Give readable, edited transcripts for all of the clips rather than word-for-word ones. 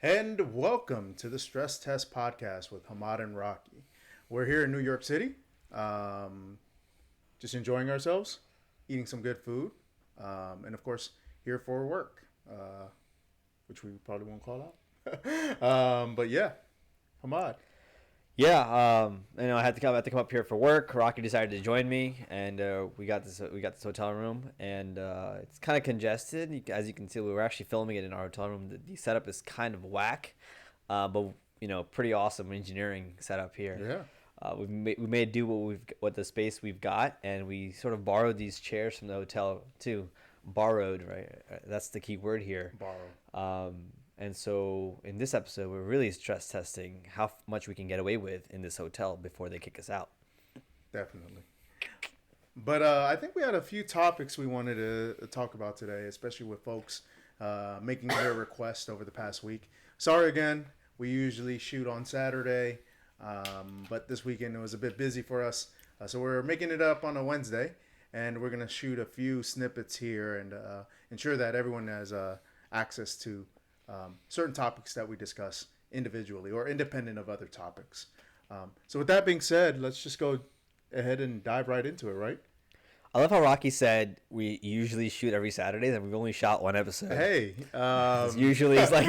And welcome to the Stress Test Podcast with Hammad and Rocky. We're here in New York City, just enjoying ourselves, eating some good food, and of course, here for work, which we probably won't call out. But yeah, Hammad. Yeah, I had to come up here for work. Rocky decided to join me, and we got this hotel room, and it's kind of congested. As you can see, we were actually filming it in our hotel room. The setup is kind of whack, but pretty awesome engineering setup here. Yeah, We made do what the space we've got, and we sort of borrowed these chairs from the hotel too. Borrowed, right? That's the key word here. borrow. And so in this episode, we're really stress testing how much we can get away with in this hotel before they kick us out. Definitely. But I think we had a few topics we wanted to talk about today, especially with folks making their requests over the past week. Sorry again, we usually shoot on Saturday, but this weekend it was a bit busy for us. So we're making it up on a Wednesday, and we're going to shoot a few snippets here and ensure that everyone has access to certain topics that we discuss individually or independent of other topics. So with that being said, let's just go ahead and dive right into it, right? I love how Rocky said we usually shoot every Saturday, and we've only shot one episode. Hey, Usually it's like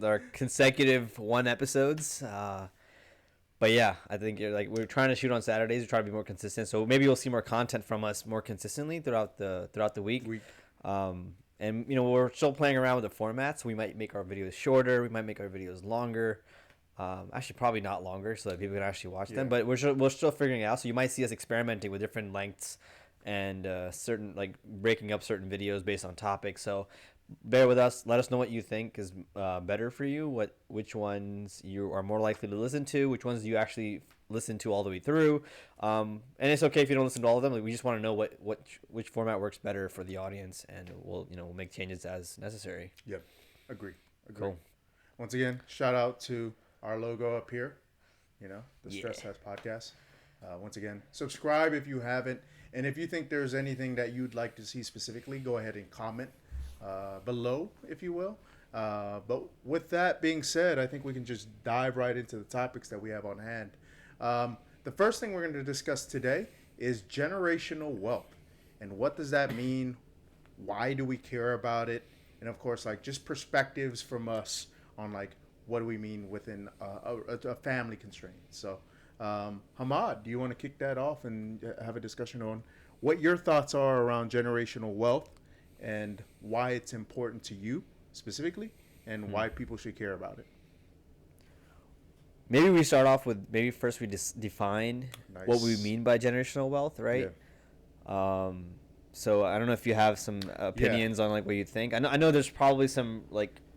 our consecutive one episodes. But yeah, I think we're trying to shoot on Saturdays. We're trying to be more consistent, so maybe you'll see more content from us more consistently throughout the week. And we're still playing around with the formats. We might make our videos shorter. We might make our videos longer. Actually, probably not longer, so that people can actually watch them. But we're still figuring it out. So you might see us experimenting with different lengths and certain breaking up certain videos based on topics. So bear with us. Let us know what you think is better for you. Which ones you are more likely to listen to. Which ones you actually listen to all the way through. And it's okay if you don't listen to all of them. We just want to know which format works better for the audience, and we'll make changes as necessary. Yep, agree. Cool. Once again, shout out to our logo up here. The Stress Test Podcast. Once again, subscribe if you haven't, and if you think there's anything that you'd like to see specifically, go ahead and comment below, if you will. But with that being said, I think we can just dive right into the topics that we have on hand. The first thing we're going to discuss today is generational wealth. And what does that mean? Why do we care about it? And of course, just perspectives from us on what do we mean within a family constraint. So, Hammad, do you want to kick that off and have a discussion on what your thoughts are around generational wealth and why it's important to you specifically and why people should care about it? Maybe we start off with first we just define Nice. what we mean by generational wealth, right? Yeah. So I don't know if you have some opinions on what you think. I know there's probably some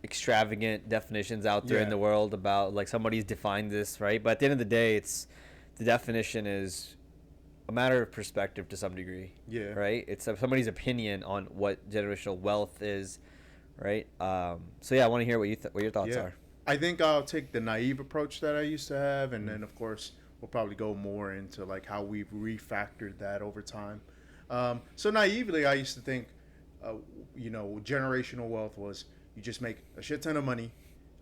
extravagant definitions out there in the world about somebody's defined this, right? But at the end of the day, the definition is a matter of perspective to some degree. Yeah. Right? It's somebody's opinion on what generational wealth is, right? So yeah, I want to hear what your thoughts are. I think I'll take the naive approach that I used to have, and then of course we'll probably go more into how we've refactored that over time. So naively, I used to think, generational wealth was you just make a shit ton of money,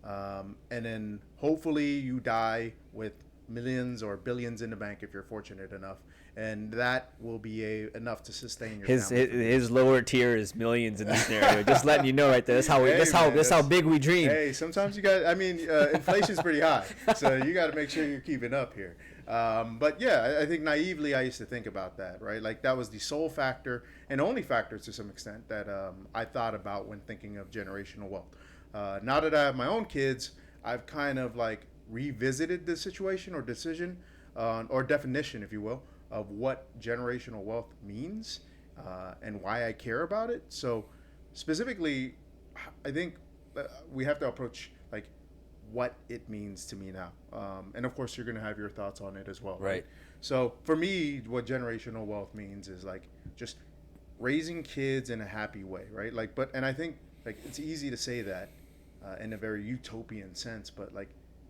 and then hopefully you die with millions or billions in the bank if you're fortunate enough, and that will be enough to sustain your family. His lower tier is millions in this scenario. Just letting you know right there. That's how big we dream. Hey, sometimes you got. Inflation's pretty high, so you got to make sure you're keeping up here. But yeah, I think naively I used to think about that, right? That was the sole factor and only factor to some extent that I thought about when thinking of generational wealth. Now that I have my own kids, I've kind of revisited the situation or decision or definition, if you will, of what generational wealth means and why I care about it. So specifically, I think we have to approach what it means to me now. And of course, you're going to have your thoughts on it as well. Right. So for me, what generational wealth means is just raising kids in a happy way, right? And I think it's easy to say that in a very utopian sense, but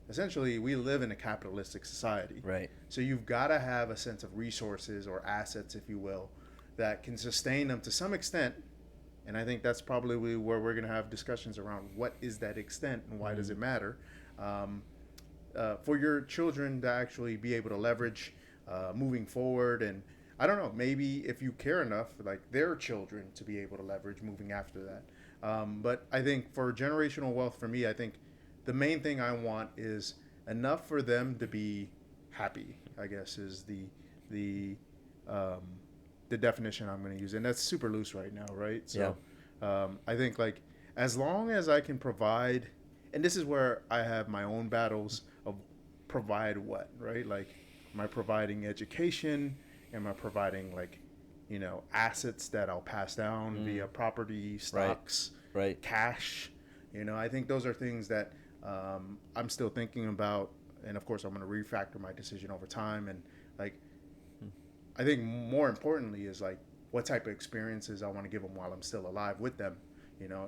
essentially we live in a capitalistic society. Right. So you've got to have a sense of resources or assets, if you will, that can sustain them to some extent And I think that's probably where we're going to have discussions around what is that extent and why does it matter. Um, for your children to actually be able to leverage moving forward. And I don't know, maybe if you care enough, like their children to be able to leverage moving after that. But I think for generational wealth, for me, I think the main thing I want is enough for them to be happy. I guess is the um, the definition I'm going to use, and that's super loose right now, right? So I think like as long as I can provide, and this is where I have my own battles of provide what, right? Like, am I providing education? Am I providing like, assets that I'll pass down via property, stocks, Right. cash? I think those are things that I'm still thinking about, and of course, I'm going to refactor my decision over time. And like, I think more importantly is like what type of experiences I want to give them while I'm still alive with them,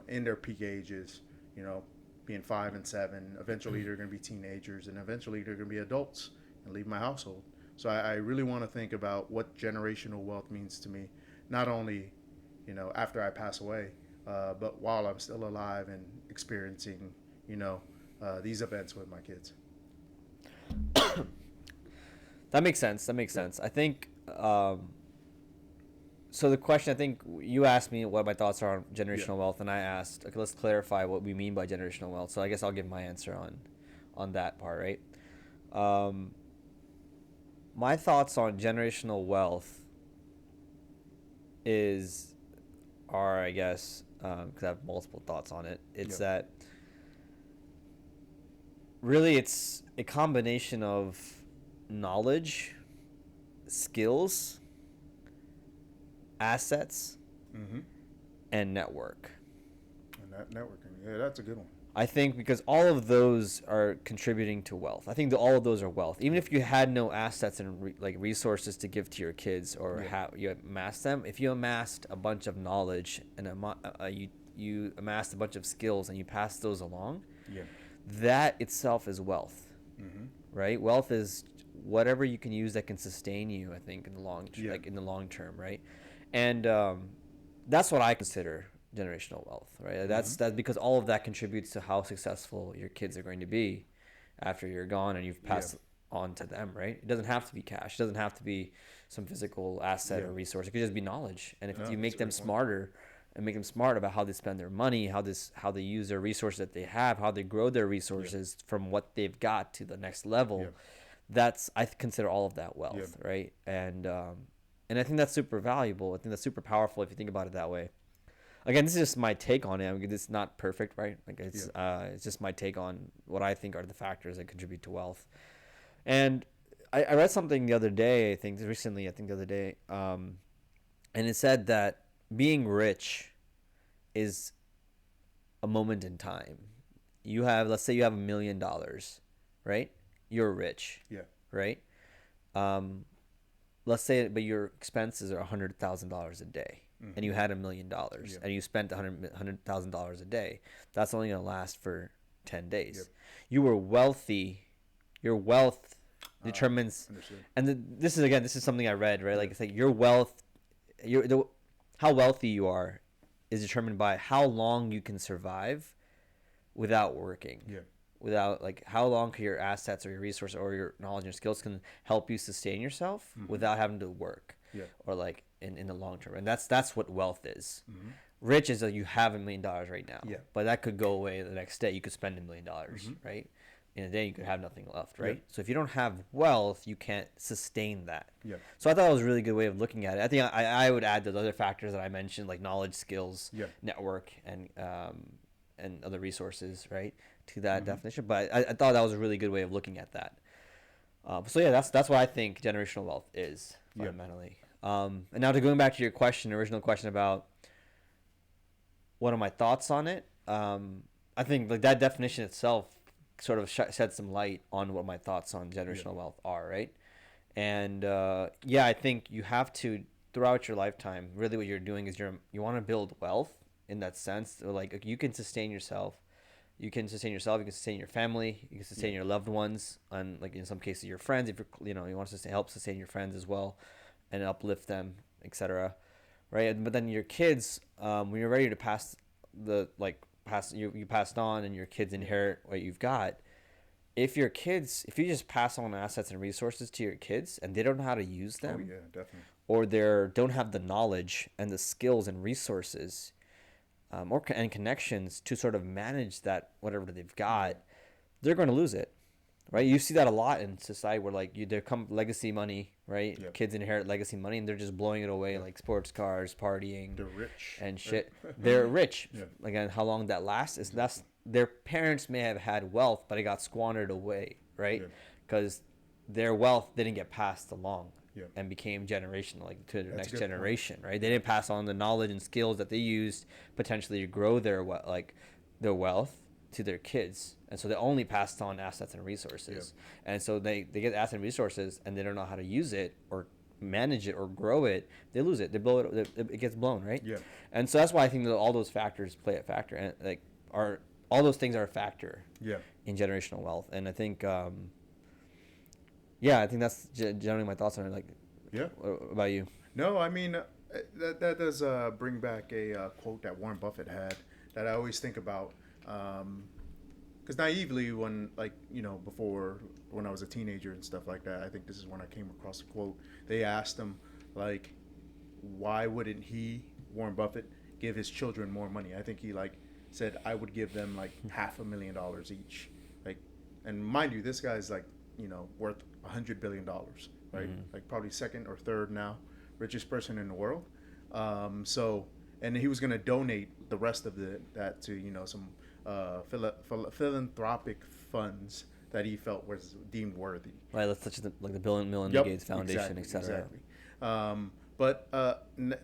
in their peak ages, you know, being 5 and 7. Eventually, they're going to be teenagers, and eventually, they're going to be adults and leave my household. So I really want to think about what generational wealth means to me, not only, after I pass away, but while I'm still alive and experiencing, these events with my kids. That makes sense. That makes sense. I think. So the question, I think you asked me what my thoughts are on generational wealth, and I asked, okay, let's clarify what we mean by generational wealth. So I guess I'll give my answer on that part, right? My thoughts on generational wealth are, I guess, because I have multiple thoughts on it. It's that really it's a combination of knowledge, skills, assets, and network. And that networking, yeah, that's a good one. I think because all of those are contributing to wealth. I think that all of those are wealth. Even if you had no assets and resources to give to your kids or you amassed them, if you amassed a bunch of knowledge and you amassed a bunch of skills and you passed those along, that itself is wealth, right? Wealth is whatever you can use that can sustain you. I think in the long term, right? And that's what I consider generational wealth, right? That's because all of that contributes to how successful your kids are going to be after you're gone and you've passed on to them, right? It doesn't have to be cash. It doesn't have to be some physical asset or resource. It could just be knowledge. And if you make them smarter and make them smart about how they spend their money, how they use their resources that they have, how they grow their resources from what they've got to the next level, that's I consider all of that wealth, right? And I think that's super valuable. I think that's super powerful if you think about it that way. Again, this is just my take on it. I mean, it's not perfect, right? Like it's just my take on what I think are the factors that contribute to wealth. And I read something the other day. I think the other day, and it said that being rich is a moment in time. Let's say you have $1 million, right? You're rich, right? Let's say, but your expenses are $100,000 a day. And you had $1 million and you spent $100,000 a day. That's only going to last for 10 days. You were wealthy. Your wealth determines, this is something I read, right? Like it's like your wealth, how wealthy you are is determined by how long you can survive without working. Without like how long can your assets or your resources or your knowledge and skills can help you sustain yourself without having to work. Or like in the long term. And that's what wealth is. Rich is that you have $1 million right now. But that could go away the next day. You could spend $1 million, right? In a day you could have nothing left, right? So if you don't have wealth, you can't sustain that. So I thought it was a really good way of looking at it. I think I would add those other factors that I mentioned, like knowledge, skills, network, and other resources, right, to that definition. But I thought that was a really good way of looking at that. So yeah, that's what I think generational wealth is fundamentally. And now going back to your original question about what are my thoughts on it. I think like that definition itself sort of shed some light on what my thoughts on generational wealth are, right? And I think you have to throughout your lifetime. Really, what you're doing is you want to build wealth in that sense. Like you can sustain yourself. You can sustain yourself. You can sustain your family. You can sustain your loved ones, and like in some cases your friends. If you want to help sustain your friends as well, and uplift them, etc. right? But then your kids, when you're ready to pass you passed on, and your kids inherit what you've got. If you just pass on assets and resources to your kids and they don't know how to use them, Oh yeah, definitely. or they don't have the knowledge and the skills and resources, and connections to sort of manage that whatever they've got, they're going to lose it, right? You see that a lot in society where like there come legacy money, right? Yep. Kids inherit legacy money and they're just blowing it away, like sports cars, partying, They're rich and shit. They're rich. Yeah. Again, how long that lasts is that's their parents may have had wealth, but it got squandered away, right? Yeah. Because their wealth didn't get passed along. Yeah. And became generational, like to the That's a next good generation, right? They didn't pass on the knowledge and skills that they used potentially to grow their wealth to their kids, and so they only passed on assets and resources. And so they get assets and resources, and they don't know how to use it or manage it or grow it. They lose it. They blow it. It gets blown, right? Yeah. And so that's why I think that all those factors play a factor, and all those things are a factor. Yeah. In generational wealth, and I think. I think that's generally my thoughts on it. Like, Yeah. what about you? No, I mean that does bring back a quote that Warren Buffett had that I always think about. Because naively, when before when I was a teenager and stuff like that, I think this is when I came across the quote. They asked him like, why wouldn't Warren Buffett, give his children more money? I think he said I would give them like $500,000 each. Like, and mind you, this guy's worth $100 billion, right? Mm-hmm. Like probably second or third now richest person in the world. And he was going to donate the rest of that to some philanthropic funds that he felt was deemed worthy. Right, that's such the Bill and Melinda Gates Foundation, etc. Exactly.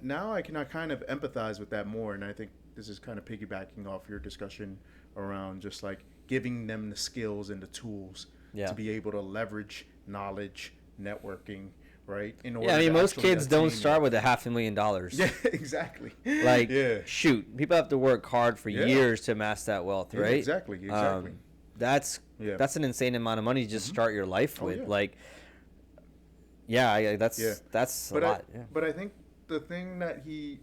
Now I can kind of empathize with that more, and I think this is kind of piggybacking off your discussion around just like giving them the skills and the tools to be able to leverage knowledge, networking, right? In order I mean, most actually kids don't attain start with $500,000. Yeah, exactly. Like, shoot, people have to work hard for years to amass that wealth, right? Exactly. That's an insane amount of money to just start your life with. That's a lot. But I think the thing that the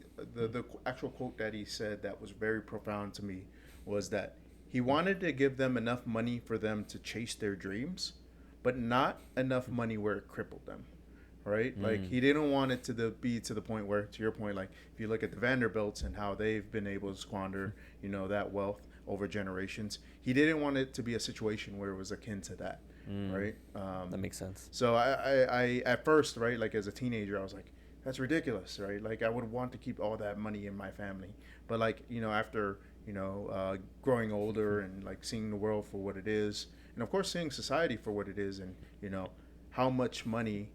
actual quote that he said that was very profound to me was that he wanted to give them enough money for them to chase their dreams, but not enough money where it crippled them, right? Like, he didn't want it to be to the point where, to your point, like if you look at the Vanderbilts and how they've been able to squander, that wealth over generations, he didn't want it to be a situation where it was akin to that, right? That makes sense. So I at first, right, like as a teenager, I was like, that's ridiculous, right? Like, I would want to keep all that money in my family, but after growing older and like seeing the world for what it is, and of course seeing society for what it is, and how much money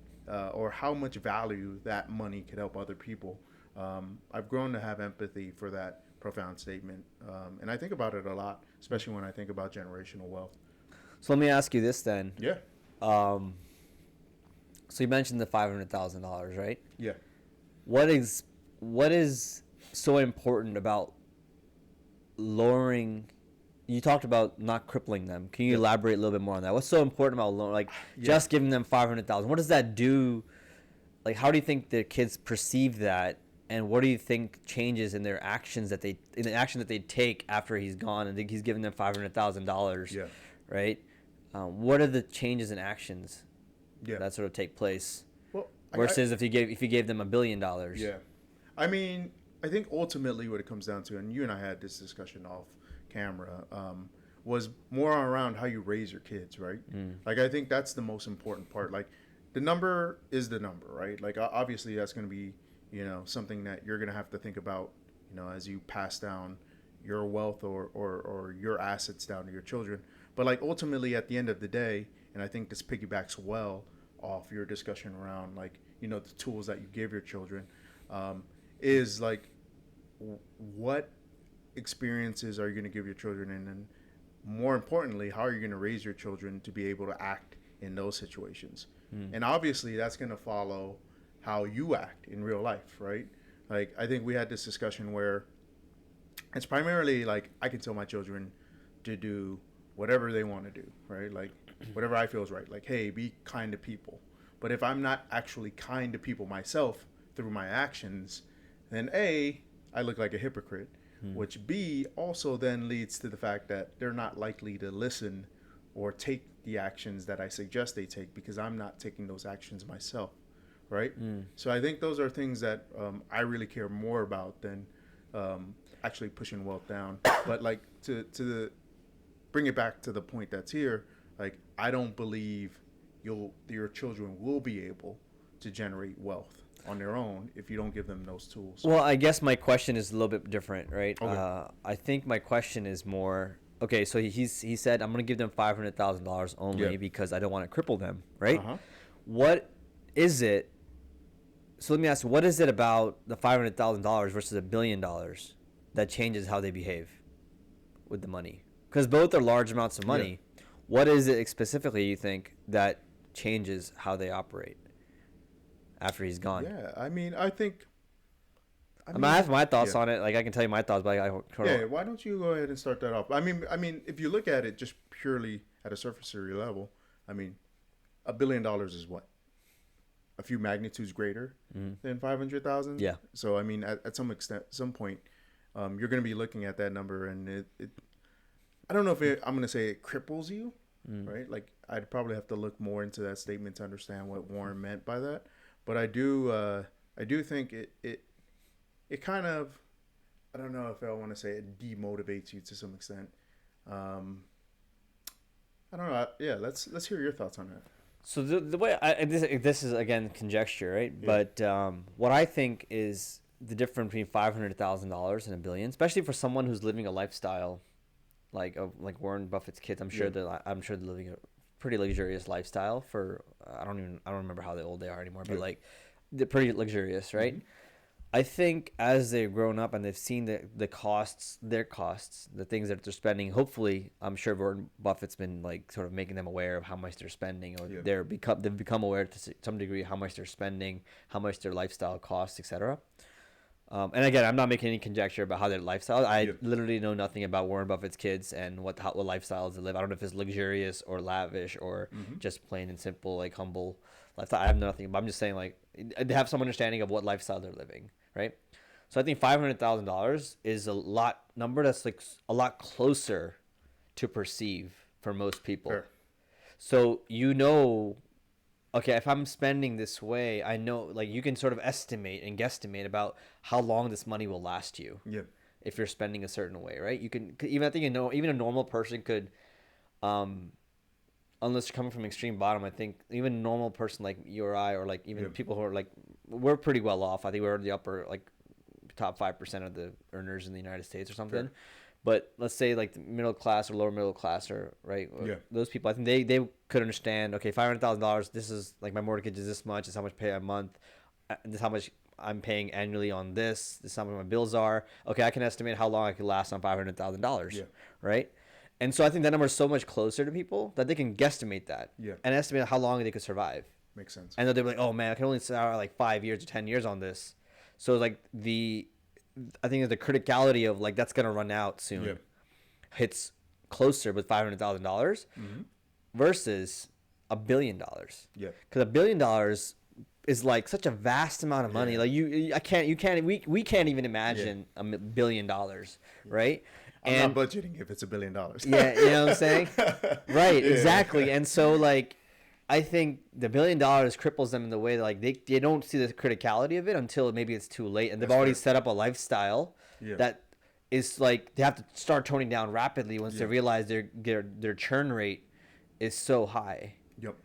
or how much value that money could help other people, I've grown to have empathy for that profound statement, and I think about it a lot, especially when I think about generational wealth. So let me ask you this then. Yeah. So you mentioned the $500,000, right? Yeah. What is so important about lowering? You talked about not crippling them. Can you elaborate a little bit more on that? What's so important about just giving them $500,000? What does that do? Like, how do you think the kids perceive that, and what do you think changes in their actions that they take after he's gone and he's giving them $500,000? Yeah. Right. What are the changes in actions that sort of take place? Well, versus if you gave them $1 billion. Yeah. I mean, I think ultimately what it comes down to, and you and I had this discussion off camera, was more around how you raise your kids, right? Like, I think that's the most important part. Like, the number is the number, right? Like, obviously that's going to be, something that you're going to have to think about, as you pass down your wealth or your assets down to your children. But like, ultimately at the end of the day, and I think this piggybacks well off your discussion around the tools that you give your children, is like, what experiences are you going to give your children, and then more importantly, how are you going to raise your children to be able to act in those situations? And obviously that's going to follow how you act in real life, right? Like, I think we had this discussion where it's primarily like, I can tell my children to do whatever they want to do, right? Like, whatever I feel is right. Like, hey, be kind to people. But if I'm not actually kind to people myself through my actions, then A, I look like a hypocrite, which B also then leads to the fact that they're not likely to listen or take the actions that I suggest they take because I'm not taking those actions myself, right? So I think those are things that I really care more about than actually pushing wealth down. But like bring it back to the point that's here, like I don't believe your children will be able to generate wealth on their own if you don't give them those tools. Well, I guess my question is a little bit different, right? Okay. I think my question is more okay. So he said I'm going to give them $500,000 only because I don't want to cripple them, right? What is it? So let me ask you, what is it about the $500,000 versus $1 billion that changes how they behave with the money? Because both are large amounts of money. Yeah. What is it specifically you think that changes how they operate after he's gone? Yeah, I mean, I have my thoughts on it. Like I can tell you my thoughts, but why don't you go ahead and start that off? I mean, if you look at it just purely at a surface area level, I mean, $1 billion is what? A few magnitudes greater than 500,000. Yeah. So I mean, at some extent, some point, you're going to be looking at that number, and it I don't know if I'm going to say it cripples you, right? Like I'd probably have to look more into that statement to understand what Warren meant by that. But I do think it kind of, I don't know if I want to say it demotivates you to some extent. I don't know. Yeah, let's hear your thoughts on that. So the way this is again conjecture, right? Yeah. But what I think is the difference between $500,000 and $1 billion, especially for someone who's living a lifestyle like Warren Buffett's kids. I'm sure they're living a pretty luxurious lifestyle for I don't remember how old they are anymore, but like they're pretty luxurious, right? Mm-hmm. I think as they've grown up and they've seen the costs, the things that they're spending, hopefully, I'm sure Warren Buffett's been like sort of making them aware of how much they're spending, or they've become aware to some degree how much they're spending, how much their lifestyle costs, etc. And again, I'm not making any conjecture about how their lifestyle. I literally know nothing about Warren Buffett's kids and what lifestyles they live. I don't know if it's luxurious or lavish or just plain and simple, like humble lifestyle. I have nothing, but I'm just saying like they have some understanding of what lifestyle they're living. Right, so I think $500,000 is a number that's like a lot closer to perceive for most people. Sure. So okay, if I'm spending this way, I know like you can sort of estimate and guesstimate about how long this money will last you. Yeah. If you're spending a certain way, right? You can even even a normal person could, unless you're coming from extreme bottom, I think even a normal person like you or I, or like even people who are like, we're pretty well off. I think we're in the upper like top 5% of the earners in the United States or something. Sure. But let's say like the middle class or lower middle class, or right, those people, I think they could understand. Okay, $500,000. This is like my mortgage is this much. This is how much I pay a month. This is how much I'm paying annually on this. This is how much my bills are. Okay, I can estimate how long I could last on $500,000. Yeah. Right. And so I think that number is so much closer to people that they can guesstimate that and estimate how long they could survive. Makes sense. And they'll be like, oh man, I can only survive like 5 years or 10 years on this. So like I think the criticality of like that's gonna run out soon hits closer with $500,000 versus $1 billion. Yeah. Because $1 billion is like such a vast amount of money. Like we can't even imagine $1 billion, right? I'm not budgeting if it's $1 billion. Yeah, you know what I'm saying? Right, exactly. And so like I think the $1 billion cripples them in the way that like they don't see the criticality of it until maybe it's too late, and they've already set up a lifestyle that is like they have to start toning down rapidly once they realize their churn rate is so high. Yep.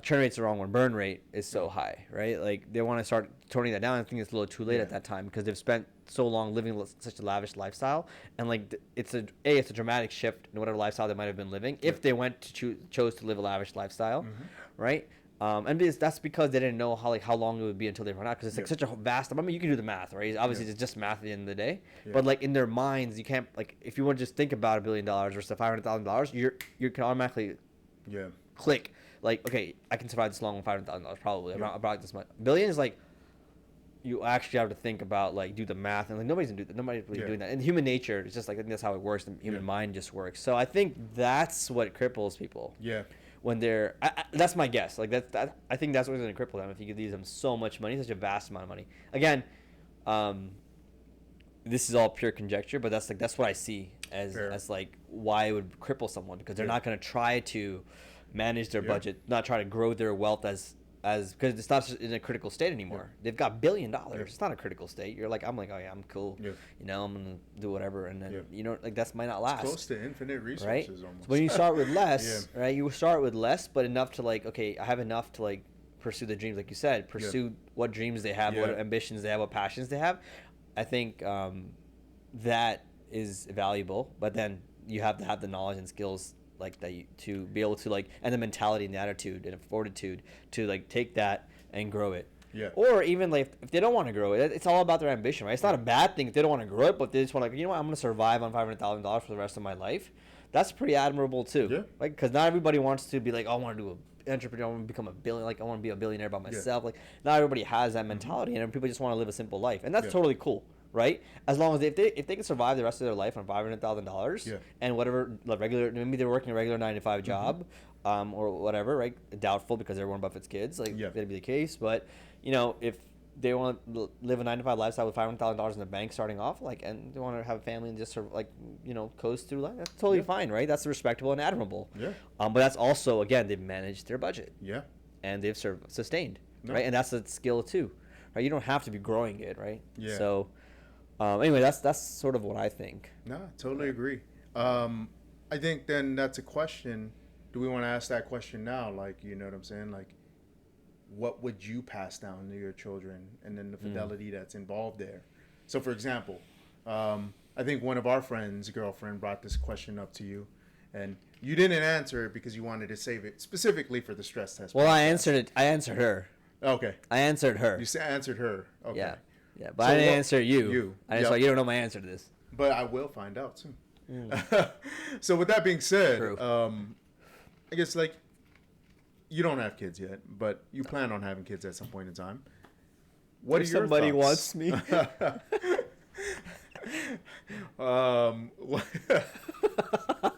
Churn rate's the wrong one. Burn rate is so high, right? Like they want to start toning that down. I think it's a little too late at that time because they've spent so long living such a lavish lifestyle, and like it's a dramatic shift in whatever lifestyle they might have been living if they went to chose to live a lavish lifestyle, right? And that's because they didn't know how long it would be until they run out, because it's like such a vast. I mean, you can do the math, right? Obviously, it's just math at the end of the day, but like in their minds, you can't like if you want to just think about $1 billion versus $500,000, you can automatically click. Like, okay, I can survive this long with $500,000 probably. About this much. $1 billion is like, you actually have to think about, like, do the math. And, like, nobody's really doing that. And human nature, it's just, like, I think that's how it works. The human mind just works. So I think that's what cripples people. Yeah. When they're, that's my guess. Like, I think that's what's going to cripple them if you give them so much money, such a vast amount of money. Again, This is all pure conjecture, but that's what I see as like why it would cripple someone, because they're not going to try to manage their budget, not try to grow their wealth as because it's not in a critical state anymore. They've got $1 billion. It's not a critical state. You're like, I'm like, oh yeah, I'm cool. You know, I'm gonna do whatever, and then you know, like that might not last. It's close to infinite resources, right? almost. So when you start with less, right? You start with less, but enough to like, okay, I have enough to like pursue the dreams, like you said, pursue what dreams they have, what ambitions they have, what passions they have. I think that is valuable, but then you have to have the knowledge and skills like that to be able to like, and the mentality and the attitude and the fortitude to like take that and grow it. Or even like if they don't want to grow it, it's all about their ambition, right? It's not a bad thing if they don't want to grow it, but they just want to, like, you know what, I'm going to survive on $500,000 for the rest of my life. That's pretty admirable too. Like, because not everybody wants to be like, oh, I want to do an entrepreneur, I want to become a billion, like I want to be a billionaire by myself. Like, not everybody has that mentality, and people just want to live a simple life, and that's totally cool. Right, as long as if they can survive the rest of their life on $500,000 and whatever, like regular, maybe they're working a regular 9-to-5 job, or whatever, right? Doubtful, because they're Warren Buffett's kids, like that'd be the case. But you know, if they want to live a 9-to-5 lifestyle with $500,000 in the bank starting off, like, and they want to have a family and just sort of like, you know, coast through life, that's totally fine, right? That's respectable and admirable. But that's also, again, they've managed their budget. And they've sustained, right? And that's a skill too, right? You don't have to be growing it, right? So. Anyway, that's sort of what I think. No, I totally agree. I think then that's a question. Do we want to ask that question now? Like, you know what I'm saying? Like, what would you pass down to your children, and then the fidelity that's involved there? So, for example, I think one of our friends' girlfriend brought this question up to you, and you didn't answer it because you wanted to save it specifically for the stress test. Well, I answered it. I answered her. Okay. I answered her. You answered her. Okay. Yeah, but so I didn't answer you. I just like, you don't know my answer to this. But I will find out soon. So with that being said, I guess like you don't have kids yet, but you plan on having kids at some point in time. What if are your somebody thoughts? Wants me?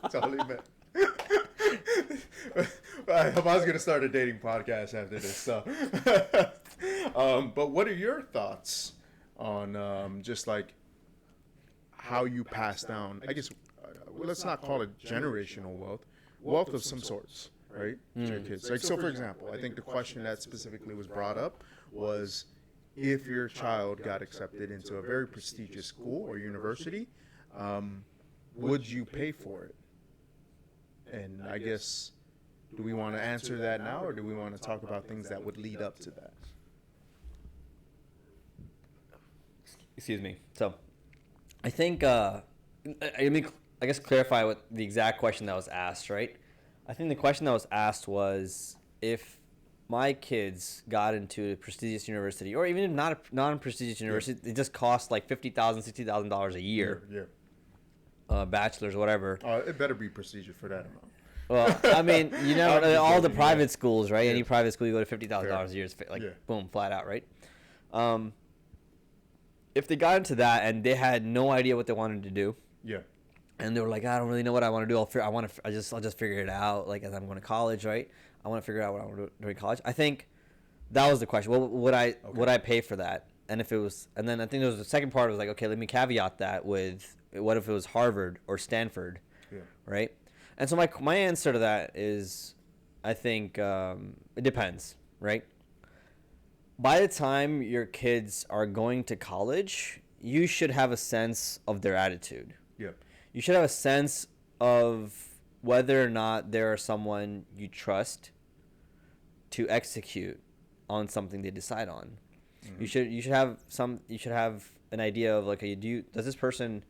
Totally meant. I was gonna start a dating podcast after this. So, but what are your thoughts on just like how you pass down? I guess let's not call it generational wealth of some sorts, right? To your kids. Like, so for example, I think the question that specifically was brought up was if your child got accepted into a very prestigious school or university, would you pay for it? And I guess, do we want to answer that now, or do we want to talk about things that would lead up to that? Excuse me. So, I think, I guess clarify what the exact question that was asked, right? I think the question that was asked was, if my kids got into a prestigious university, or even if not a non-prestigious university, it just costs like $50,000, $60,000 a year. Bachelor's, whatever. It better be prestigious for that amount. Well, I mean, you know, all the private schools, right? Any private school, you go to $50,000 a year, is like boom, flat out, right? If they got into that and they had no idea what they wanted to do, and they were like, I don't really know what I want to do. I'll just figure it out. Like, as I'm going to college, right? I want to figure out what I want to do during college. I think that was the question. Well, would I pay for that? And if it was, and then I think there was the second part was like, okay, let me caveat that with, what if it was Harvard or Stanford, right? And so my answer to that is, I think it depends, right? By the time your kids are going to college, you should have a sense of their attitude. You should have a sense of whether or not they're someone you trust to execute on something they decide on. You should have an idea of like, does this person,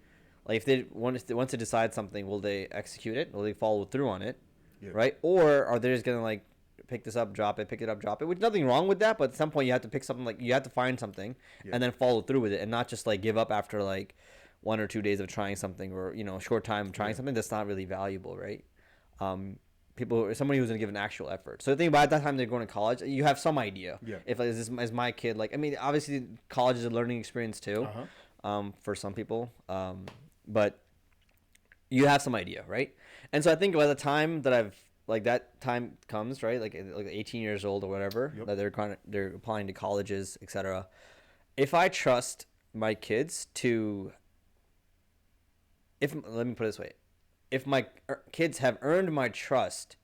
like, if they want to decide something, will they execute it? Will they follow through on it? Right? Or are they just gonna like pick this up, drop it, pick it up, drop it? Which, nothing wrong with that, but at some point you have to pick something, like you have to find something and then follow through with it, and not just like give up after like 1 or 2 days of trying something, or a short time of trying something that's not really valuable, right? Somebody who's gonna give an actual effort. So I think by that time they're going to college, you have some idea. If like, is my kid, like, I mean, obviously college is a learning experience too, for some people, but you have some idea, right? And so I think by the time that time comes, right, like 18 years old or whatever, that they're applying to colleges, etc. If I trust my kids to, if let me put it this way, if my kids have earned my trust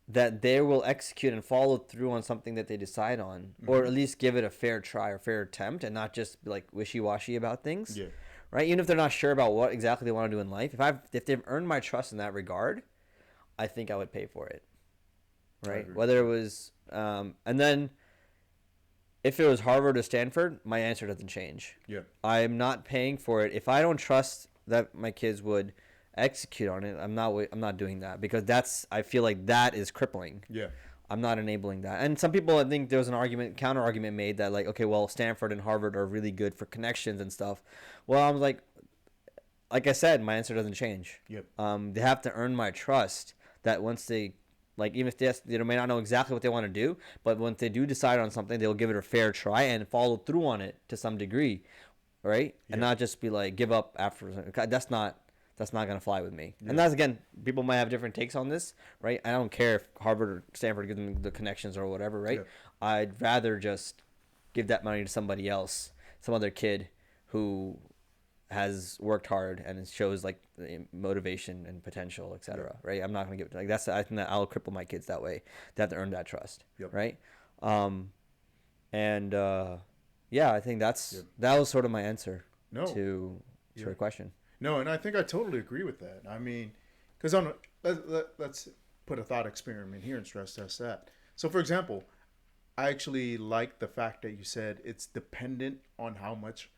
that they will execute and follow through on something that they decide on, or at least give it a fair try or fair attempt, and not just be like wishy-washy about things. Yeah. Right? Even if they're not sure about what exactly they want to do in life, if they've earned my trust in that regard, I think I would pay for it. Right? Whether it was, and then if it was Harvard or Stanford, my answer doesn't change. Yeah. I'm not paying for it if I don't trust that my kids would execute on it. I'm not doing that, because I feel like that is crippling. Yeah. I'm not enabling that. And some people, I think there was an counter argument made that like, okay, well, Stanford and Harvard are really good for connections and stuff. Well, I was like I said, my answer doesn't change. Yep. They have to earn my trust that once they, like, even if they may not know exactly what they want to do, but once they do decide on something, they'll give it a fair try and follow through on it to some degree, right? Yeah. And not just be like, give up after. That's not going to fly with me. Yeah. And that's, again, people might have different takes on this, right? I don't care if Harvard or Stanford give them the connections or whatever, right? Yeah. I'd rather just give that money to somebody else, some other kid who has worked hard and it shows like motivation and potential, etc. Yeah. Right? I'm not going to give it, like, that's, I think that I'll cripple my kids that way. They have to earn that trust, yep. Right? Yeah, I think that was sort of my answer to your question. No, and I think I totally agree with that. I mean, because let's put a thought experiment here and stress test that. So, for example, I actually like the fact that you said it's dependent on how much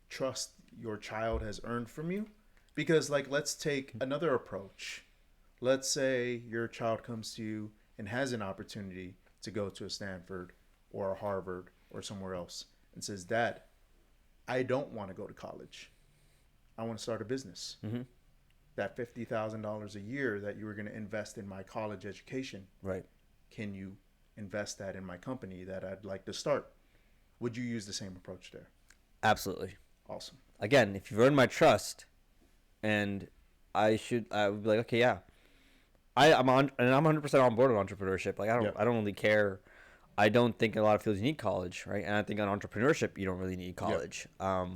trust your child has earned from you. Because, like, let's take another approach. Let's say your child comes to you and has an opportunity to go to a Stanford or a Harvard or somewhere else and says, Dad, I don't want to go to college. I want to start a business. Mm-hmm. That $50,000 a year that you were going to invest in my college education, right? Can you invest that in my company that I'd like to start? Would you use the same approach there? Absolutely. Awesome. Again, if you've earned my trust, and I would be like, okay, yeah, I'm 100% on board with entrepreneurship. Like, I don't really care. I don't think in a lot of fields you need college, right? And I think on entrepreneurship you don't really need college. Yep.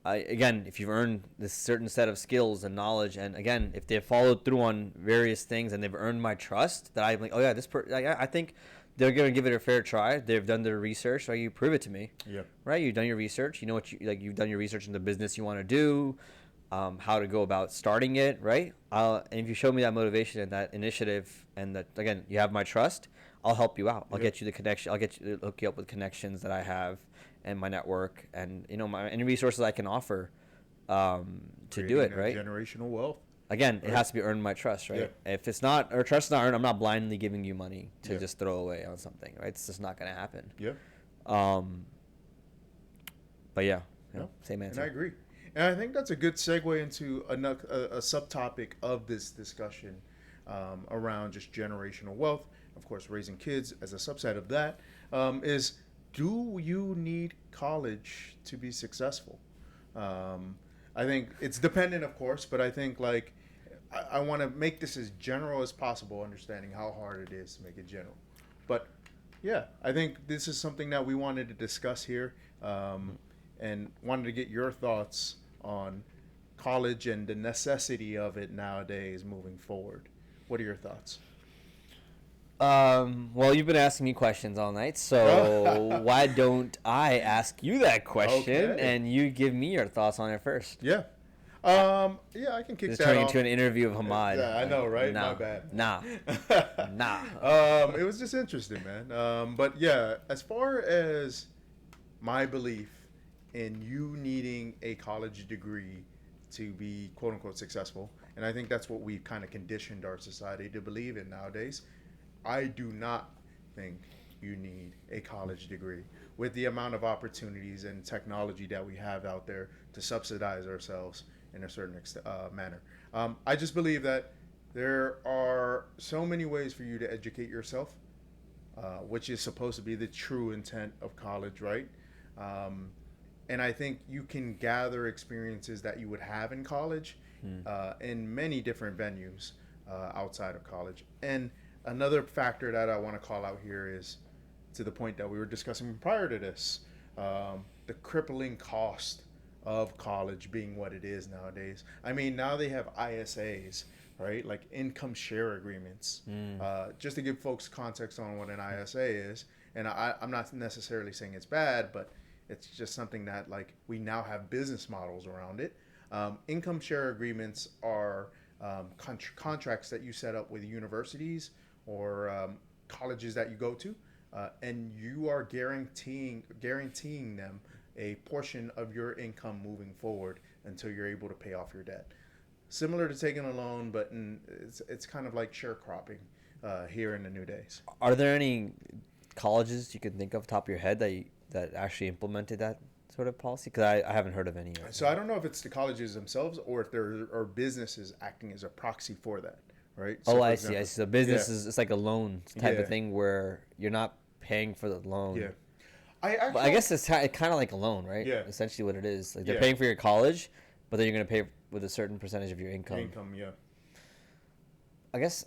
Again, if you've earned this certain set of skills and knowledge, and again, if they've followed through on various things and they've earned my trust, that I'm like, oh yeah, I think they're gonna give it a fair try. They've done their research, so you prove it to me. Yeah. Right. You've done your research. You know what you've done your research in the business you want to do, how to go about starting it. Right. And if you show me that motivation and that initiative, and that, again, you have my trust, I'll help you out. I'll get you the connection. I'll hook you up with connections that I have and my network, and any resources I can offer to do it. Right. Generational wealth. Again, it has to be earned my trust, right? Yeah. If it's not, or trust is not earned, I'm not blindly giving you money to just throw away on something, right? It's just not going to happen. Yeah. But yeah, same answer. And I agree. And I think that's a good segue into a subtopic of this discussion around just generational wealth. Of course, raising kids as a subset of that is, do you need college to be successful? I think it's dependent, of course, but I think, like, I want to make this as general as possible, understanding how hard it is to make it general. But yeah, I think this is something that we wanted to discuss here, and wanted to get your thoughts on college and the necessity of it nowadays moving forward. What are your thoughts? Well, you've been asking me questions all night, so why don't I ask you that question, and you give me your thoughts on it first? Yeah. I can kick that off. Turning into an interview of Hammad. Yeah, I know, right? My bad. Nah. It was just interesting, man. But yeah, as far as my belief in you needing a college degree to be quote unquote successful, and I think that's what we've kind of conditioned our society to believe in nowadays, I do not think you need a college degree. With the amount of opportunities and technology that we have out there to subsidize ourselves in a certain manner. I just believe that there are so many ways for you to educate yourself, which is supposed to be the true intent of college, right? And I think you can gather experiences that you would have in college in many different venues outside of college. And another factor that I want to call out here is, to the point that we were discussing prior to this, the crippling cost of college being what it is nowadays. I mean, now they have ISAs, right? Like income share agreements. Just to give folks context on what an ISA is, and I'm not necessarily saying it's bad, but it's just something that like we now have business models around it. Income share agreements are contracts that you set up with universities or colleges that you go to, and you are guaranteeing them a portion of your income moving forward until you're able to pay off your debt. Similar to taking a loan, but it's kind of like sharecropping here in the new days. Are there any colleges you can think of top of your head that actually implemented that sort of policy? Because I haven't heard of any. So I don't know if it's the colleges themselves or if there are businesses acting as a proxy for that, right? So I see. So business is it's like a loan type of thing where you're not paying for the loan. Yeah. But I guess it's kind of like a loan, right? Yeah. Essentially what it is. Like they're paying for your college, but then you're going to pay with a certain percentage of your income. Yeah. I guess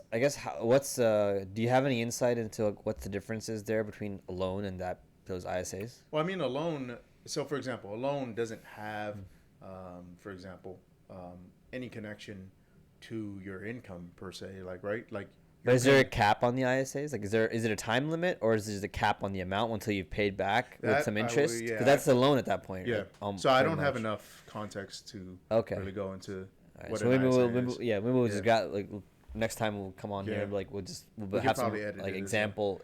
what's do you have any insight into what the difference is there between a loan and those ISAs? Well, I mean, a loan. So, for example, a loan doesn't have, any connection to your income per se. Like, right? Like, but is there a cap on the ISAs? Like, is it a time limit, or is there a cap on the amount until you've paid back with some interest? Because that's a loan at that point. Yeah. Right? So I don't have enough context to really go into what so an ISA maybe is. we'll just got like next time we'll come on here, like we'll have some like example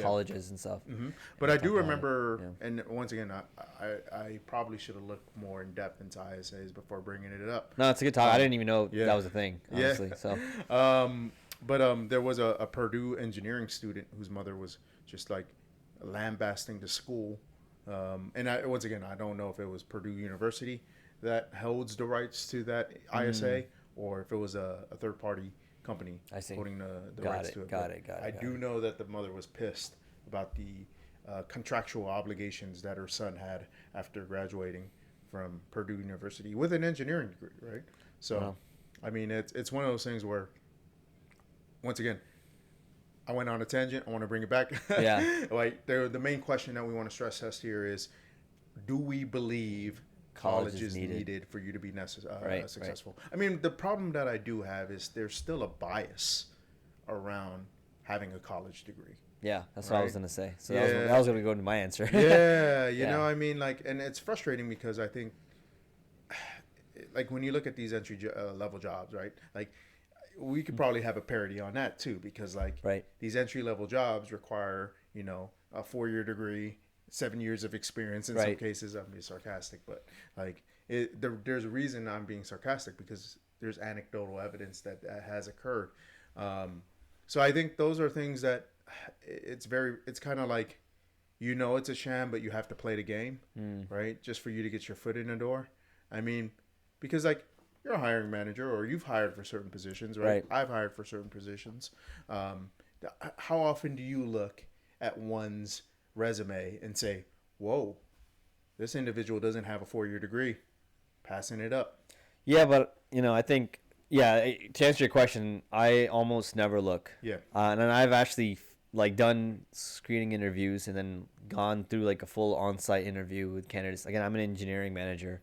colleges and stuff. Mm-hmm. But I do remember, and once again, I probably should have looked more in depth into ISAs before bringing it up. No, it's a good talk. I didn't even know that was a thing, honestly. So, but there was a Purdue engineering student whose mother was just like lambasting the school, and once again, I don't know if it was Purdue University that holds the rights to that ISA or if it was a third party company holding the rights to it. Got it. I do know that the mother was pissed about the contractual obligations that her son had after graduating from Purdue University with an engineering degree, right? So, I mean, it's one of those things where, once again, I went on a tangent. I want to bring it back. Yeah. Like the main question that we want to stress test here is, do we believe college is needed for you to be successful? Right. I mean, the problem that I do have is there's still a bias around having a college degree. Yeah, that's what I was going to say. So that was going to go into my answer. Yeah, you know, I mean, like, and it's frustrating because I think, like, when you look at these entry level jobs, right? Like, we could probably have a parody on that too, because like these entry level jobs require, you know, a 4-year degree, 7 years of experience in some cases. I'm being sarcastic, but like there's a reason I'm being sarcastic because there's anecdotal evidence that has occurred. So I think those are things that it's kind of like, you know, it's a sham, but you have to play the game, right? Just for you to get your foot in the door. I mean, because like, you're a hiring manager or you've hired for certain positions, right? I've hired for certain positions. How often do you look at one's resume and say, whoa, this individual doesn't have a 4-year degree, passing it up? Yeah, but, you know, I think, to answer your question, I almost never look. Yeah. And I've actually like done screening interviews and then gone through like a full on-site interview with candidates. Again, I'm an engineering manager.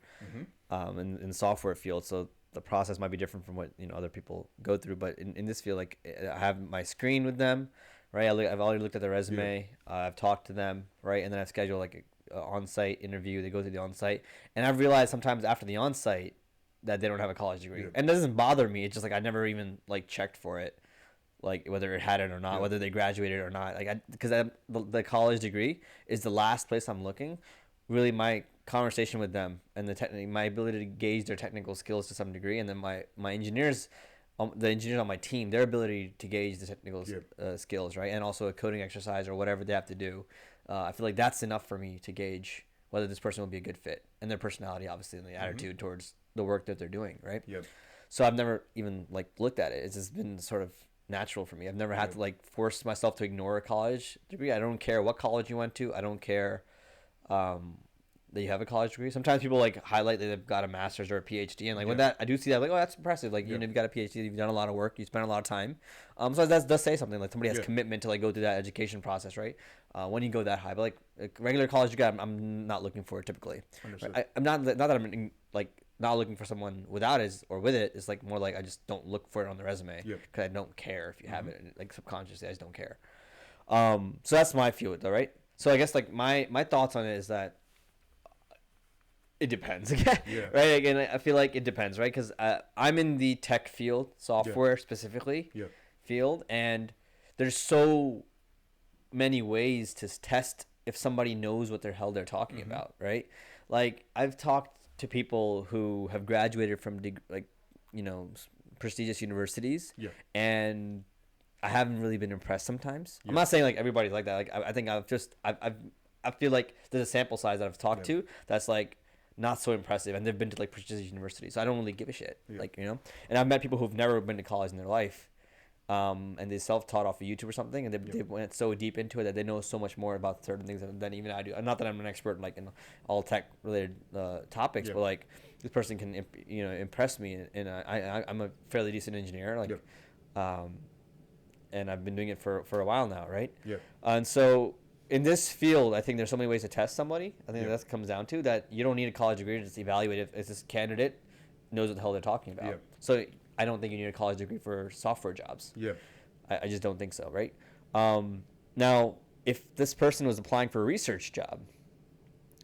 In the software field, so the process might be different from what, you know, other people go through, but in this field, like, I have my screen with them, right? I've already looked at their resume. I've talked to them, right? And then I've scheduled like a on-site interview. They go through the on-site, and I've realized sometimes after the on-site that they don't have a college degree, and it doesn't bother me. It's just like I never even like checked for it, like whether it had it or not, whether they graduated or not, like because the college degree is the last place I'm looking. Really, my conversation with them and my ability to gauge their technical skills to some degree, and then my engineers, the engineers on my team, their ability to gauge the technical skills, right, and also a coding exercise or whatever they have to do. I feel like that's enough for me to gauge whether this person will be a good fit, and their personality, obviously, and the attitude towards the work that they're doing, right? Yep. So I've never even like looked at it. It's just been sort of natural for me. I've never had to like force myself to ignore a college degree. I don't care what college you went to. I don't care that you have a college degree. Sometimes people like highlight that they've got a master's or a PhD, and like when that I do see that, like, oh, that's impressive. Like, you know, you've got a PhD, you've done a lot of work, you spent a lot of time. So that does say something, like somebody has commitment to like go through that education process, right? When you go that high, but like regular college degree, I'm not looking for it typically. Right? I'm not that I'm like not looking for someone without it or with it. It's like more like I just don't look for it on the resume because I don't care if you have it. Like subconsciously, I just don't care. So that's my view, though, right? So I guess like my thoughts on it is that it depends, right? Again, I feel like it depends, right? Because I'm in the tech field, software specifically field, and there's so many ways to test if somebody knows what the hell they're talking about, right? Like I've talked to people who have graduated from prestigious universities, and I haven't really been impressed sometimes. I'm not saying like everybody's like that. Like I think I feel like there's a sample size that I've talked to that's like not so impressive, and they've been to like prestigious universities, so I don't really give a shit. Like, you know, and I've met people who've never been to college in their life, and they self-taught off of YouTube or something, and they went so deep into it that they know so much more about certain things than even I do. Not that I'm an expert like in all tech related topics, but like this person can impress me, and I'm a fairly decent engineer, like, and I've been doing it for a while now, right? And so in this field, I think there's so many ways to test somebody. I think that comes down to that you don't need a college degree to just evaluate if this candidate knows what the hell they're talking about. So I don't think you need a college degree for software jobs. I just don't think so, right? Now, if this person was applying for a research job,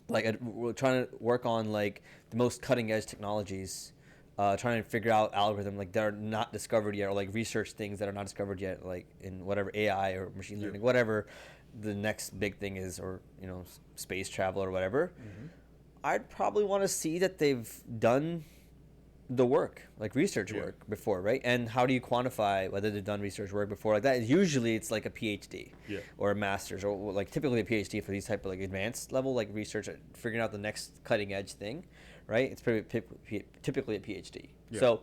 like we're trying to work on like the most cutting edge technologies, trying to figure out algorithm like that are not discovered yet, or like research things that are not discovered yet, like in whatever AI or machine learning, whatever the next big thing is, or space travel or whatever. I'd probably want to see that they've done the work, like research work before, right? And how do you quantify whether they've done research work before like that? Usually it's like a PhD or a master's, or like typically a PhD for these type of like advanced level like research, figuring out the next cutting edge thing, right? It's typically a PhD. So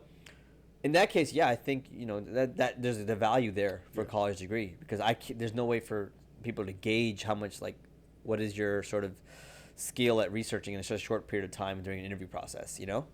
in that case, I think that there's the value there for a college degree, because there's no way for people to gauge how much, like, what is your sort of skill at researching in such a short period of time during an interview process, and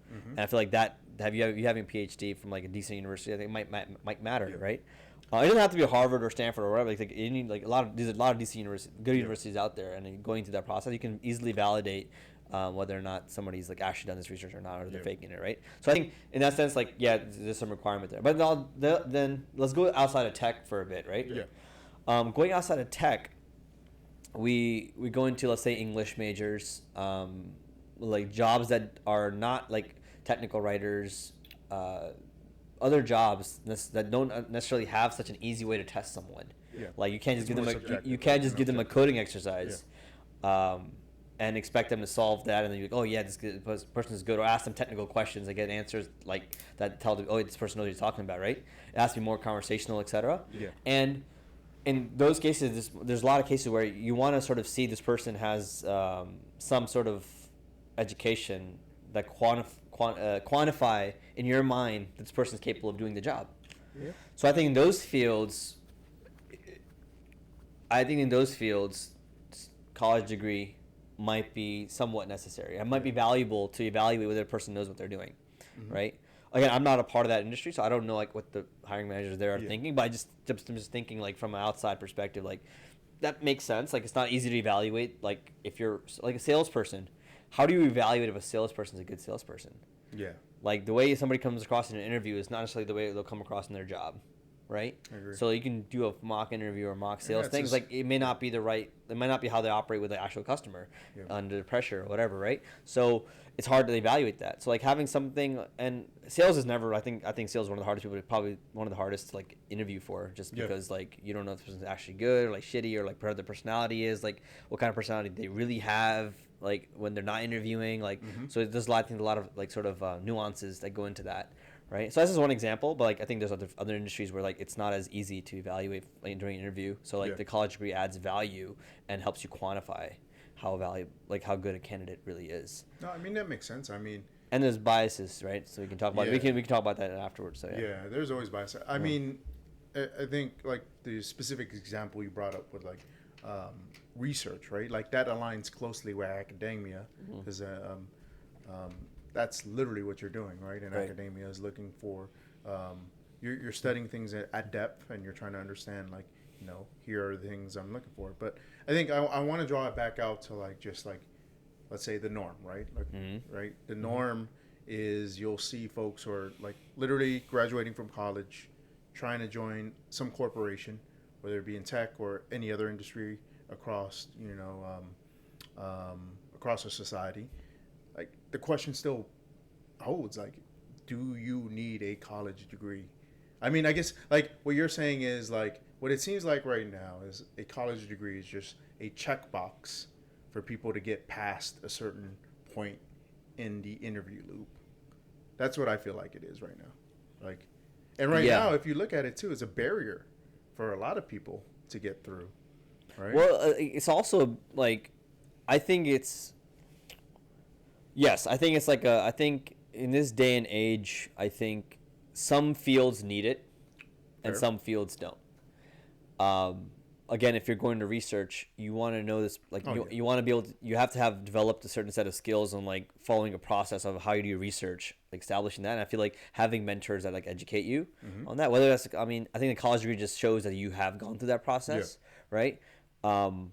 I feel like that you having a PhD from like a decent university, I think might matter, right? It doesn't have to be Harvard or Stanford or whatever. Like you need like there's a lot of decent good universities out there, and going through that process, you can easily validate whether or not somebody's like actually done this research or not, or they're faking it, right? So I think in that sense, like, there's some requirement there. But then let's go outside of tech for a bit, right? Going outside of tech, we go into, let's say, English majors, like jobs that are not like technical writers, other jobs that don't necessarily have such an easy way to test someone. Like you can't just give them a coding exercise, and expect them to solve that, and then you're like, this person is good, or ask them technical questions, they get answers like that tell them, this person knows what he's talking about, right? It has to be more conversational, etc. And in those cases, there's a lot of cases where you want to sort of see this person has some sort of education that quantify in your mind that this person is capable of doing the job. So I think in those fields, college degree might be somewhat necessary. It might be valuable to evaluate whether a person knows what they're doing, right? Again, I'm not a part of that industry, so I don't know like what the hiring managers there are thinking. But I'm just thinking like from an outside perspective, like that makes sense. Like it's not easy to evaluate. Like if you're like a salesperson, how do you evaluate if a salesperson is a good salesperson? Like the way somebody comes across in an interview is not necessarily the way they'll come across in their job, right? I agree. So you can do a mock interview or mock sales things. Like it may not be it might not be how they operate with the actual customer under pressure or whatever, right? So it's hard to evaluate that. So like having something, and sales is never. I think sales is one of the hardest people. Probably one of the hardest to like interview for, just because like you don't know if this person's actually good or like shitty, or like what their personality is, like what kind of personality they really have, like when they're not interviewing, like so there's a lot of like sort of nuances that go into that, right? So this is one example, but like I think there's other industries where like it's not as easy to evaluate like, during an interview. So like the college degree adds value and helps you quantify how good a candidate really is. No, I mean that makes sense. I mean, and there's biases, right? So we can talk about we can talk about that afterwards. So there's always bias. I mean, I think like the specific example you brought up with like research, right? Like that aligns closely with academia because that's literally what you're doing, right? And Right. academia is looking for you're studying things at depth, and you're trying to understand like here are the things I'm looking for. But I think I want to draw it back out to like just like let's say the norm, right? Like, right, the norm is you'll see folks who are like literally graduating from college, trying to join some corporation, whether it be in tech or any other industry across across a society. Like the question still holds, like, do you need a college degree? I mean, I guess like what you're saying is like what it seems like right now is a college degree is just a checkbox for people to get past a certain point in the interview loop. That's what I feel like it is right now. Like, and right Yeah. now, if you look at it too, it's a barrier for a lot of people to get through. Right? Well, it's also like, I think it's yes, I think it's like I think in this day and age, I think some fields need it, and Fair. some fields don't. Um, Again, if you're going to research, you want to know this, like Oh, yeah. you want to be able to, you have to have developed a certain set of skills on like following a process of how you do research, like establishing that. And I feel like having mentors that like educate you on that, whether that's, I mean, I think the college degree just shows that you have gone through that process, right? And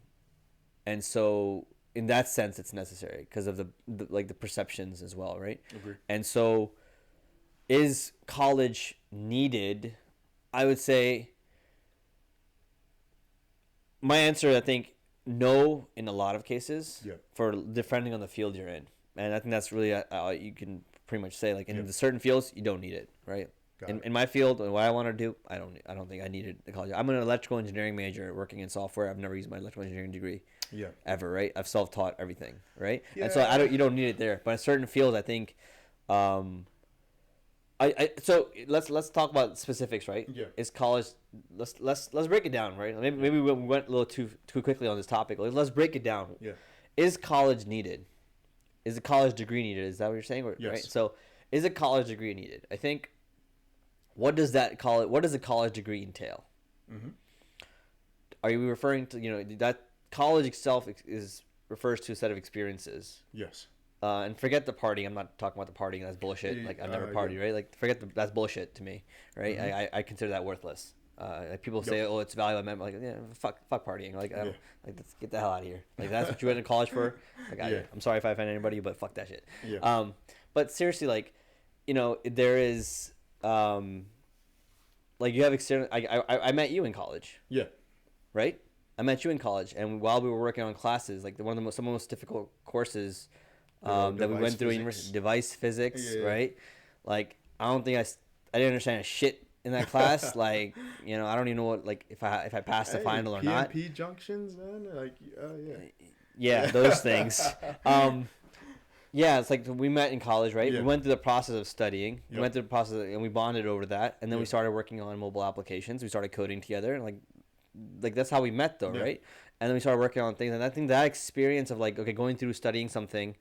so in that sense, it's necessary because of the like the perceptions as well, right? Agree. And so, is college needed? I would say my answer, I think, no in a lot of cases. Yeah. For depending on the field you're in, and I think that's really you can pretty much say like in Yeah. the certain fields you don't need it, right? In my field and what I want to do, I don't think I needed the college. I'm an electrical engineering major working in software. I've never used my electrical engineering degree. Yeah. Ever, right? I've self-taught everything, right? Yeah. And so you don't need it there. But in certain fields, I think, so let's talk about specifics, right? Yeah. Is college? Let's break it down, right? Maybe we went a little too quickly on this topic. Let's break it down. Yeah. Is college needed? Is a college degree needed? Is that what you're saying? Yes. Right. So, is a college degree needed? I think. What does that college? What does a college degree entail? Mm-hmm. Are you referring to that college itself refers to a set of experiences? Yes. And forget the partying. I'm not talking about the partying. That's bullshit. Like I've never partied, right? Like forget that's bullshit to me, right? I consider that worthless. Like people say, oh, it's valuable. I'm like, yeah, fuck partying. Like, like let's get the hell out of here. Like that's what you went to college for. Like I'm sorry if I offend anybody, but fuck that shit. Yeah. But seriously, like, there is, like you have experience. I met you in college. Yeah. Right. I met you in college, and while we were working on classes, like some of the most difficult courses that we went through, university, device physics, right? Like I don't think I didn't understand a shit in that class. Like I don't even know what if I passed the final or not. PNP junctions, man. Like Yeah, those things. Yeah, it's like we met in college, right? Yeah. We went through the process of studying. We went through the process, and we bonded over that. And then we started working on mobile applications. We started coding together, and like that's how we met, though, right? And then we started working on things. And I think that experience of going through studying something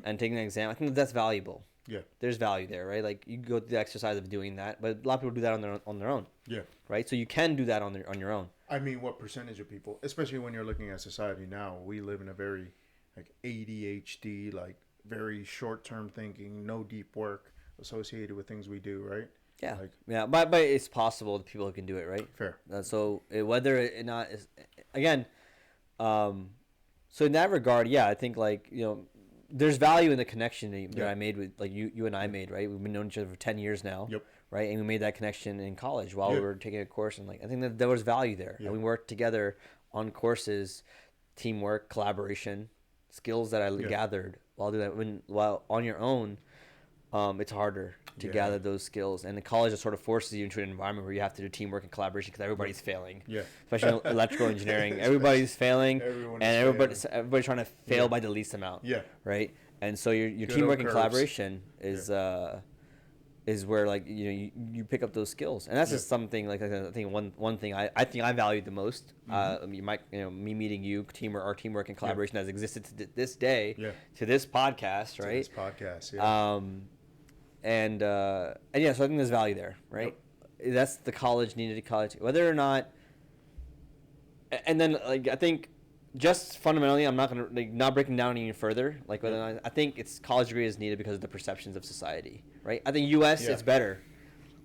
and taking an exam, I think that's valuable. Yeah. There's value there, right? Like you go through the exercise of doing that, but a lot of people do that on their own. Yeah. Right. So you can do that on your own. I mean, what percentage of people, especially when you're looking at society now, we live in a very ADHD, very short-term thinking, no deep work associated with things we do, right? Yeah, yeah, but it's possible that people can do it, right? Fair. So whether or not is again, so in that regard, yeah, I think there's value in the connection that I made with you and I made, right? We've been known each other for 10 years now, right? And we made that connection in college while we were taking a course, and I think that there was value there, and we worked together on courses, teamwork, collaboration, skills that I gathered while doing that. While on your own, it's harder to gather those skills, and the college just sort of forces you into an environment where you have to do teamwork and collaboration because everybody's failing. Yeah, especially in electrical engineering, everybody's failing, everybody's trying to fail by the least amount. Yeah, right. And so your teamwork and collaboration is where you pick up those skills, and that's just something I think one thing I think I valued the most. You might me meeting you, our teamwork and collaboration has existed to this day, to this podcast, right? To this podcast, yeah. And yeah, so I think there's value there, right? That's the college needed. College, whether or not And then like I think just fundamentally, I'm not gonna not breaking down any further. Like I think it's college degree is needed because of the perceptions of society, right? I think U.S. it's better.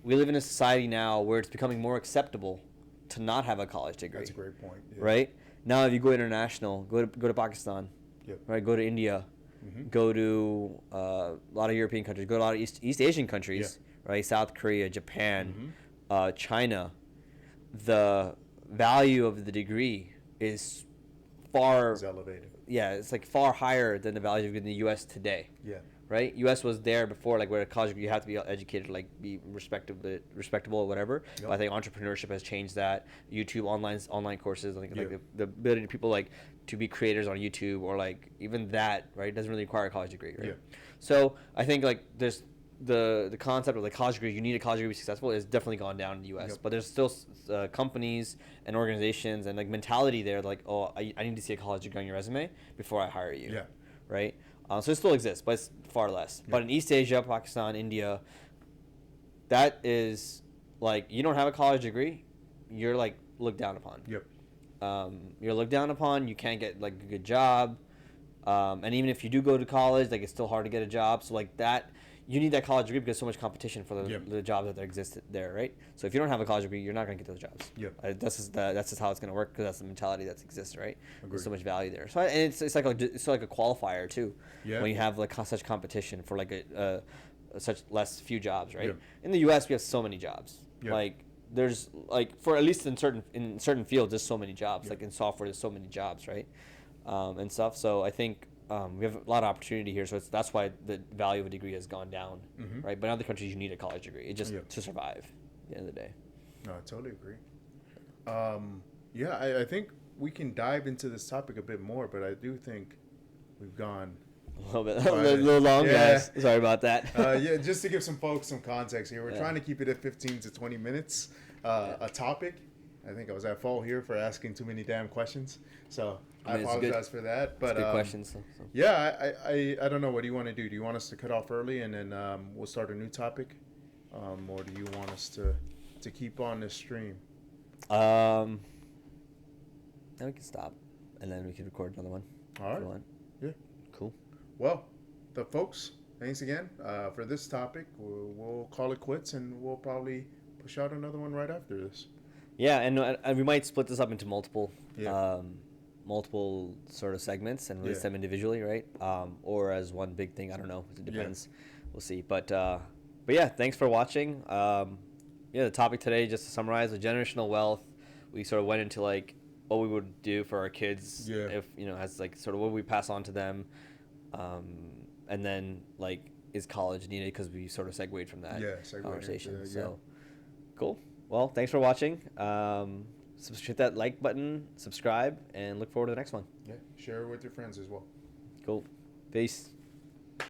We live in a society now where it's becoming more acceptable to not have a college degree. That's a great point. Yeah. Right now, if you go international, go to Pakistan, right? Go to India, go to a lot of European countries, go to a lot of East Asian countries, right? South Korea, Japan, China. The value of the degree is far elevated. Yeah, it's like far higher than the value in the U.S. today. Yeah. Right. U.S. was there before, like where a college degree you have to be educated, like be respectable or whatever. But I think entrepreneurship has changed that. YouTube, online courses, like the ability to people like to be creators on YouTube or like even that, right, doesn't really require a college degree, right? Yeah. So I think like there's the concept of the college degree, you need a college degree to be successful, is definitely gone down in the U.S. But there's still companies and organizations and like mentality there, like, oh, I need to see a college degree on your resume before I hire you. Yeah. Right. So it still exists, but it's far less. But in East Asia, Pakistan, India, that is like you don't have a college degree, you're like looked down upon. You're looked down upon. You can't get like a good job, and even if you do go to college, like it's still hard to get a job. So like that, you need that college degree because there's so much competition for the jobs that exist there, right? So if you don't have a college degree, you're not going to get those jobs. That's just how it's going to work because that's the mentality that exists, right? Agreed. There's so much value there. So and it's like a qualifier too. When you have like such competition for like such few jobs, right? In the U.S., we have so many jobs. Like there's like for at least in certain fields, there's so many jobs. Like in software, there's so many jobs, right? And stuff. So I think. We have a lot of opportunity here, so that's why the value of a degree has gone down, right? But in other countries, you need a college degree. It just to survive at the end of the day. No, I totally agree. I think we can dive into this topic a bit more, but I do think we've gone a little long, guys. Sorry about that. Just to give some folks some context here, we're trying to keep it at 15 to 20 minutes a topic. I think I was at fault here for asking too many damn questions, so I apologize for that. But good questions. So. Yeah, I don't know. What do you want to do? Do you want us to cut off early and then we'll start a new topic, or do you want us to keep on this stream? Then we can stop, and then we can record another one. All right. Yeah. Cool. Well, the folks, thanks again for this topic. We'll call it quits, and we'll probably push out another one right after this. Yeah, and we might split this up into multiple sort of segments and release them individually, right? Or as one big thing. I don't know. It depends. We'll see. But yeah, thanks for watching. The topic today, just to summarize, the generational wealth. We sort of went into like what we would do for our kids if as like sort of what we pass on to them, and then like is college needed because we sort of segued from that conversation. So cool. Well, thanks for watching. Hit that like button, subscribe, and look forward to the next one. Yeah, share it with your friends as well. Cool. Peace.